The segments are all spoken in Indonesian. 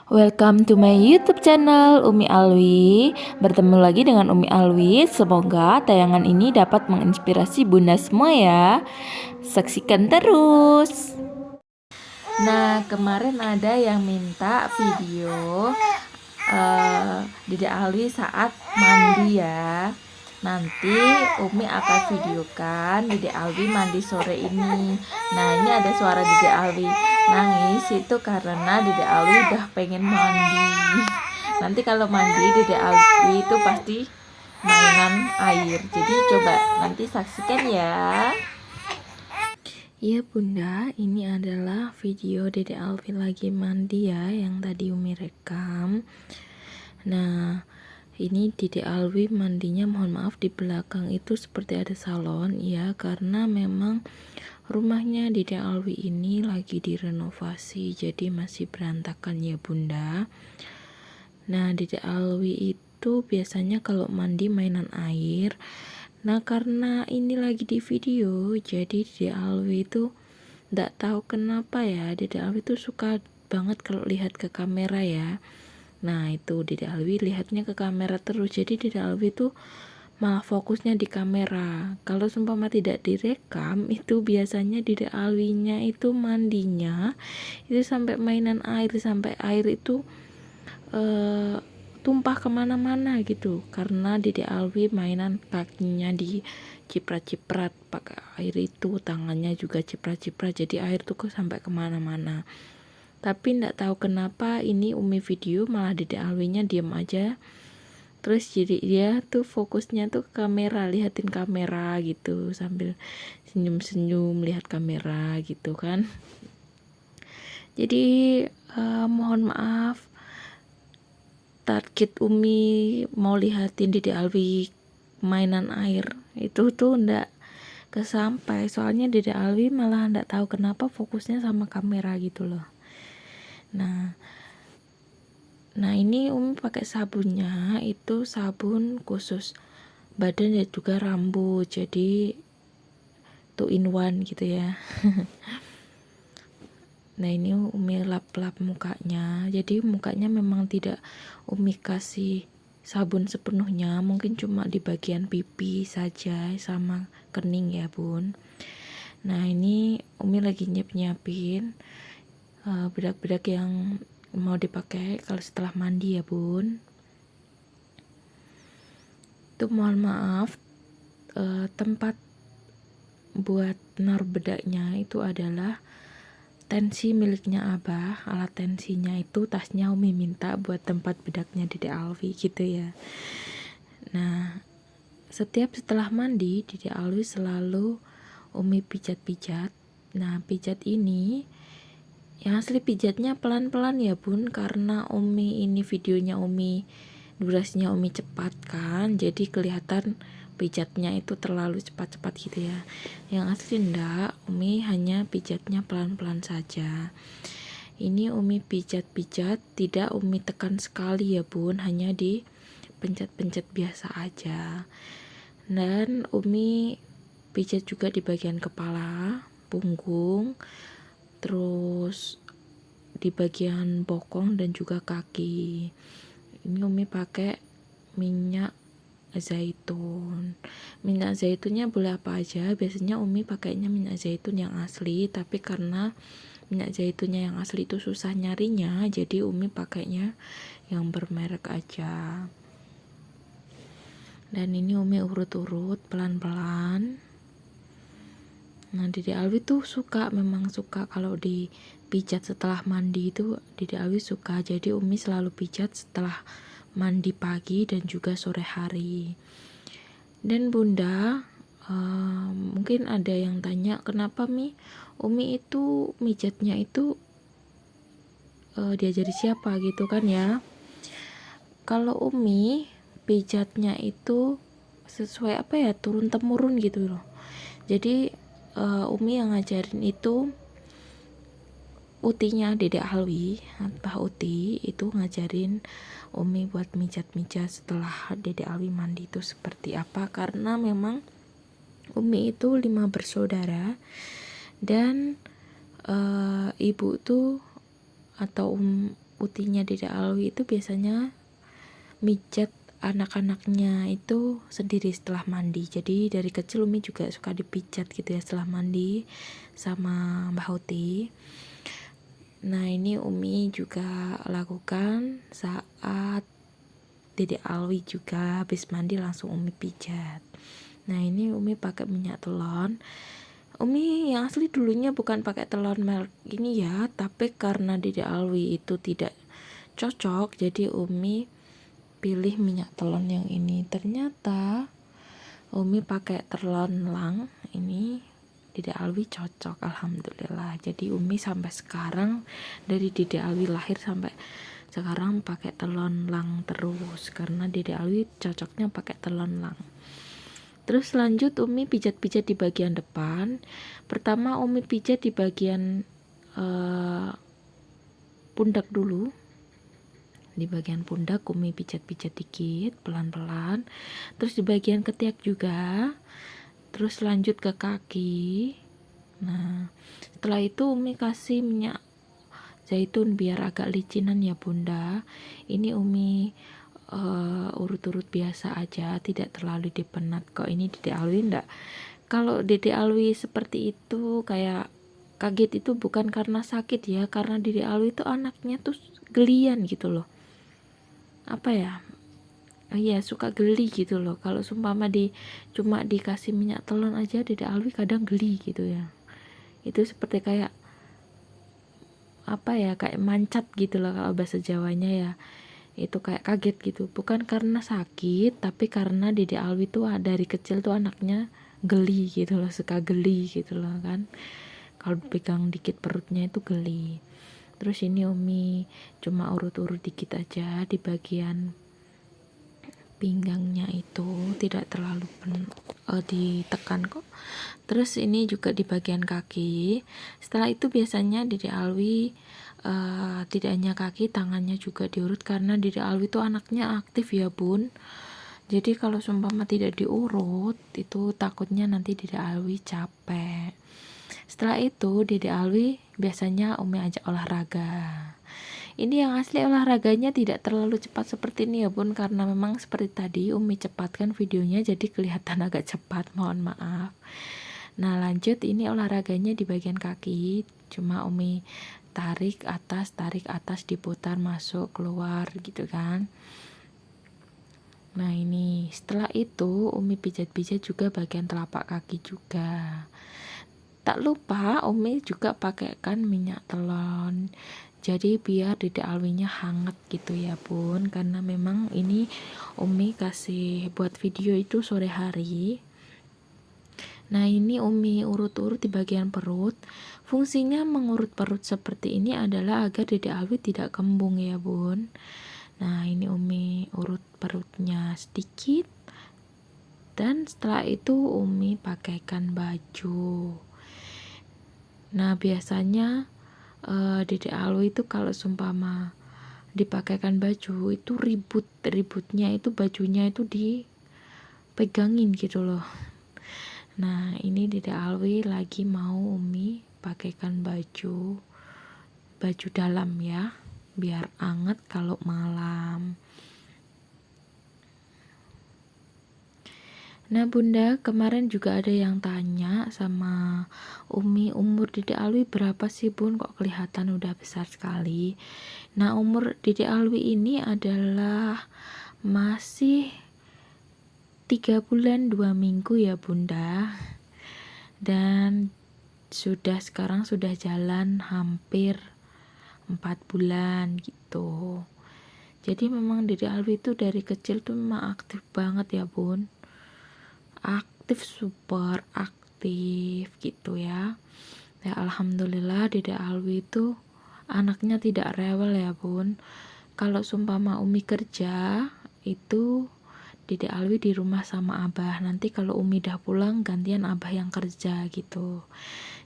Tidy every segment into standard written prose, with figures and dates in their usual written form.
Welcome to my YouTube channel Umi Alwi. Bertemu lagi dengan Umi Alwi. Semoga tayangan ini dapat menginspirasi Bunda semua ya. Saksikan terus. Nah, kemarin ada yang minta video Dede Alwi saat mandi ya. Nanti Umi akan videokan Dede Alwi mandi sore ini. Nah, ini ada suara Dede Alwi nangis itu karena Dede Alwi udah pengen mandi. Nanti kalau mandi Dede Alwi itu pasti mainan air. Jadi coba nanti saksikan ya. Iya Bunda, ini adalah video Dede Alwi lagi mandi ya, yang tadi Umi rekam. Nah, ini Dede Alwi mandinya, mohon maaf di belakang itu seperti ada salon ya, karena memang rumahnya Dede Alwi ini lagi direnovasi, jadi masih berantakan ya Bunda. Nah, Dede Alwi itu biasanya kalau mandi mainan air. Nah, karena ini lagi di video, jadi Dede Alwi itu nggak tahu kenapa ya, Dede Alwi itu suka banget kalau lihat ke kamera ya. Nah, itu Dede Alwi lihatnya ke kamera terus, jadi Dede Alwi itu malah fokusnya di kamera. Kalau seumpama tidak direkam, itu biasanya Dede Alwinya itu mandinya itu sampai mainan air, sampai air itu tumpah kemana-mana gitu, karena Dede Alwi mainan kakinya di ciprat-ciprat pakai air itu, tangannya juga ciprat-ciprat, jadi air tuh sampai kemana-mana. Tapi nggak tahu kenapa ini Umi video malah Dede Alwinya diam aja, terus jadi dia tuh fokusnya tuh ke kamera, lihatin kamera gitu sambil senyum-senyum lihat kamera gitu kan. Jadi mohon maaf, target Umi mau lihatin Dede Alwi mainan air itu tuh ndak kesampai, soalnya Dede Alwi malah ndak tahu kenapa fokusnya sama kamera gitu loh. Nah ini Umi pakai sabunnya itu sabun khusus badan dan juga rambut, jadi 2 in 1 gitu ya. Nah ini Umi lap-lap mukanya, jadi mukanya memang tidak Umi kasih sabun sepenuhnya, mungkin cuma di bagian pipi saja sama kening ya Bun. Nah ini Umi lagi nyiapin bedak-bedak yang mau dipakai kalau setelah mandi ya Bun. Itu mohon maaf, tempat buat naruh bedaknya itu adalah tensi miliknya Abah. Alat tensinya itu tasnya Umi minta buat tempat bedaknya Dede Alwi gitu ya. Nah, setiap setelah mandi Dede Alwi selalu Umi pijat-pijat. Nah, pijat ini yang asli pijatnya pelan-pelan ya Bun, karena Umi ini videonya Umi durasinya Umi cepat kan, jadi kelihatan pijatnya itu terlalu cepat-cepat gitu ya. Yang asli enggak, Umi hanya pijatnya pelan-pelan saja. Ini Umi pijat-pijat, tidak Umi tekan sekali ya Bun, hanya di pencet-pencet biasa aja. Dan Umi pijat juga di bagian kepala, punggung, terus di bagian bokong dan juga kaki. Ini Umi pakai minyak zaitun. Minyak zaitunnya boleh apa aja, biasanya Umi pakainya minyak zaitun yang asli, tapi karena minyak zaitunnya yang asli itu susah nyarinya, jadi Umi pakainya yang bermerek aja. Dan ini Umi urut-urut pelan-pelan. Nah, Dede Alwi tuh memang suka kalau dipijat setelah mandi itu, Dede Alwi suka. Jadi Umi selalu pijat setelah mandi pagi dan juga sore hari. Dan Bunda, mungkin ada yang tanya, kenapa Umi itu mijatnya itu diajari siapa gitu kan ya. Kalau Umi pijatnya itu sesuai apa ya, turun temurun gitu loh. Jadi Umi yang ngajarin itu utinya Dede Alwi, Mbah Uti itu ngajarin Umi buat mijat-mijat setelah Dede Alwi mandi itu seperti apa, karena memang Umi itu 5 bersaudara dan ibu tuh atau Utinya Dede Alwi itu biasanya mijat anak-anaknya itu sendiri setelah mandi. Jadi dari kecil Umi juga suka dipijat gitu ya setelah mandi sama Mbak Uti. Nah ini Umi juga lakukan saat Dede Alwi juga habis mandi langsung Umi pijat. Nah ini Umi pakai minyak telon. Umi yang asli dulunya bukan pakai telon merek ini ya, tapi karena Dede Alwi itu tidak cocok, jadi Umi pilih minyak telon yang ini. Ternyata Umi pakai telon lang ini Dede Alwi cocok, alhamdulillah. Jadi Umi sampai sekarang dari Dede Alwi lahir sampai sekarang pakai telon lang terus karena Dede Alwi cocoknya pakai telon lang. Terus lanjut Umi pijat-pijat di bagian depan. Pertama Umi pijat di bagian pundak dulu. Di bagian pundak Umi pijat-pijat dikit pelan-pelan. Terus di bagian ketiak juga. Terus lanjut ke kaki. Nah setelah itu Umi kasih minyak zaitun biar agak licinan ya bunda. Ini Umi urut-urut biasa aja, tidak terlalu dipenat kok. Ini Dede Alwi enggak. Kalau Dede Alwi seperti itu kayak kaget itu bukan karena sakit ya, karena Dede Alwi itu anaknya tuh gelian gitu loh. Apa ya? Iya suka geli gitu loh. Kalau sumpama cuma dikasih minyak telon aja Dede Alwi kadang geli gitu ya. Itu seperti kayak apa ya, kayak mancat gitu loh kalau bahasa Jawanya ya. Itu kayak kaget gitu, bukan karena sakit tapi karena Dede Alwi tuh dari kecil tuh anaknya geli gitu loh, suka geli gitu loh kan, kalau pegang dikit perutnya itu geli. Terus ini Umi cuma urut-urut dikit aja di bagian pinggangnya, itu tidak terlalu ditekan kok. Terus ini juga di bagian kaki. Setelah itu biasanya Dede Alwi tidak hanya kaki, tangannya juga diurut karena Dede Alwi itu anaknya aktif ya bun. Jadi kalau seumpama tidak diurut itu takutnya nanti Dede Alwi capek. Setelah itu Dede Alwi biasanya Umi ajak olahraga. Ini yang asli olahraganya tidak terlalu cepat seperti ini ya bun, karena memang seperti tadi Umi cepatkan videonya jadi kelihatan agak cepat, mohon maaf. Nah lanjut, ini olahraganya di bagian kaki, cuma Umi tarik atas diputar masuk keluar gitu kan. Nah ini setelah itu Umi pijat-pijat juga bagian telapak kaki juga. Tak lupa Umi juga pakaikan minyak telon, jadi biar Dede Alwinya hangat gitu ya bun, karena memang ini Umi kasih buat video itu sore hari. Nah ini Umi urut-urut di bagian perut. Fungsinya mengurut perut seperti ini adalah agar Dede Alwi tidak kembung ya bun. Nah ini Umi urut perutnya sedikit, dan setelah itu Umi pakaikan baju. Nah biasanya Dede Alwi itu kalau sumpama dipakaikan baju itu ributnya itu bajunya itu dipegangin gitu loh. Nah ini Dede Alwi lagi mau Umi pakaikan baju dalam ya, biar anget kalau malam. Nah bunda, kemarin juga ada yang tanya sama Umi, umur Dede Alwi berapa sih bun, kok kelihatan udah besar sekali. Nah umur Dede Alwi ini adalah masih 3 bulan 2 minggu ya bunda, dan sekarang sudah jalan hampir 4 bulan gitu. Jadi memang Dede Alwi itu dari kecil tuh memang aktif banget ya bun, aktif, super aktif gitu ya. Ya alhamdulillah Dede Alwi itu anaknya tidak rewel ya bun. Kalau sumpama Umi kerja itu Dede Alwi di rumah sama Abah, nanti kalau Umi dah pulang gantian Abah yang kerja gitu.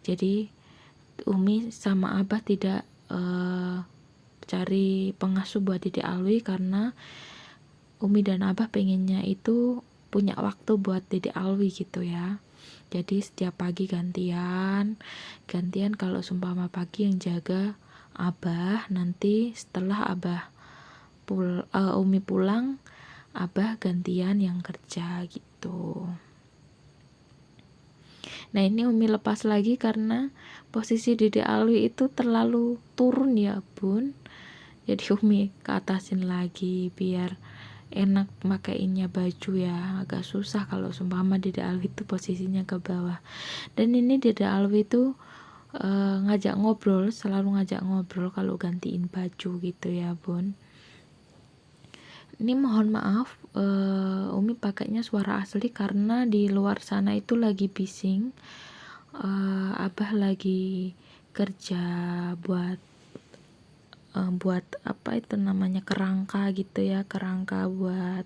Jadi Umi sama Abah tidak cari pengasuh buat Dede Alwi karena Umi dan Abah pengennya itu punya waktu buat Dede Alwi gitu ya. Jadi setiap pagi gantian kalau sumpama pagi yang jaga Abah nanti setelah Umi pulang, Abah gantian yang kerja gitu. Nah ini Umi lepas lagi karena posisi Dede Alwi itu terlalu turun ya bun, jadi Umi ke atasin lagi biar enak makainya baju ya. Agak susah kalau seumpama Dede Alwi itu posisinya ke bawah. Dan ini Dede Alwi itu ngajak ngobrol, selalu ngajak ngobrol kalau gantiin baju gitu ya bun. Ini mohon maaf, Umi pakainya suara asli karena di luar sana itu lagi bising. Abah lagi kerja buat apa itu namanya, kerangka gitu ya, kerangka buat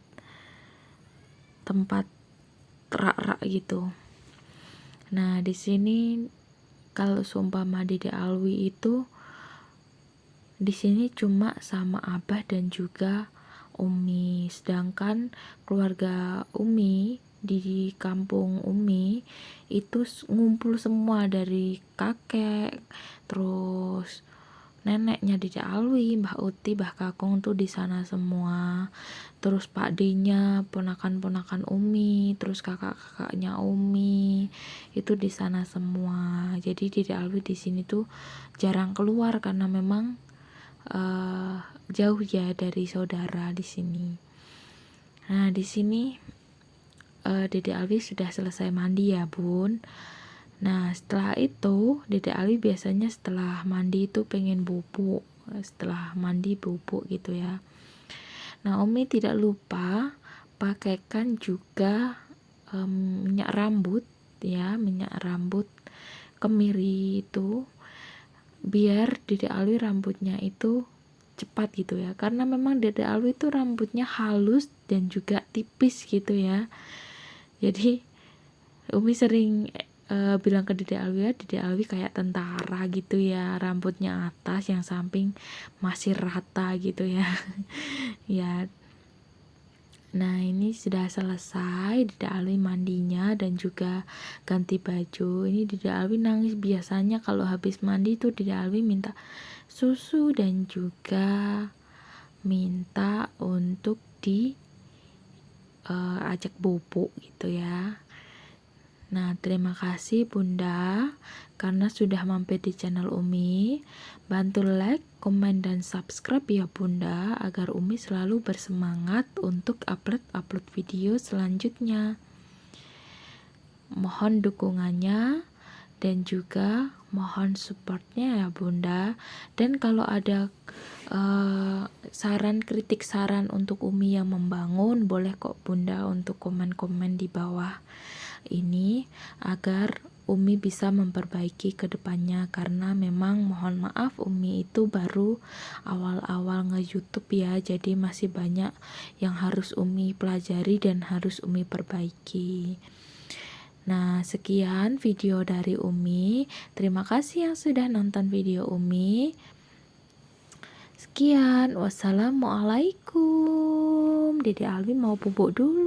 tempat rak-rak gitu. Nah di sini kalau seumpama Dede Alwi itu di sini cuma sama Abah dan juga Umi, sedangkan keluarga Umi di kampung Umi itu ngumpul semua, dari kakek, terus neneknya Dede Alwi, Mbah Uti, Mbah Kakung tuh di sana semua. Terus Pak D-nya, ponakan-ponakan Umi, terus kakak-kakaknya Umi itu di sana semua. Jadi Dede Alwi di sini tuh jarang keluar karena memang jauh ya dari saudara di sini. Nah di sini Dede Alwi sudah selesai mandi ya bun. Nah setelah itu Dede Alwi biasanya setelah mandi itu pengen bubuk, setelah mandi bubuk gitu ya. Nah Umi tidak lupa pakaikan juga minyak rambut ya, minyak rambut kemiri itu biar Dede Alwi rambutnya itu cepat gitu ya, karena memang Dede Alwi itu rambutnya halus dan juga tipis gitu ya. Jadi Umi sering bilang ke Dede Alwi, ya Dede Alwi kayak tentara gitu ya, rambutnya atas, yang samping masih rata gitu ya. Ya. Nah ini sudah selesai Dede Alwi mandinya dan juga ganti baju. Ini Dede Alwi nangis, biasanya kalau habis mandi tuh Dede Alwi minta susu dan juga minta untuk ajak bubuk gitu ya. Nah terima kasih Bunda karena sudah mampir di channel Umi. Bantu like, komen, dan subscribe ya Bunda agar Umi selalu bersemangat untuk upload video selanjutnya. Mohon dukungannya dan juga mohon supportnya ya Bunda. Dan kalau ada saran, kritik, saran untuk Umi yang membangun, boleh kok Bunda untuk komen-komen di bawah ini agar Umi bisa memperbaiki ke depannya, karena memang mohon maaf Umi itu baru awal-awal nge-YouTube ya, jadi masih banyak yang harus Umi pelajari dan harus Umi perbaiki. Nah sekian video dari Umi, terima kasih yang sudah nonton video Umi. Sekian, wassalamualaikum. Dede Alwi mau bubuk dulu.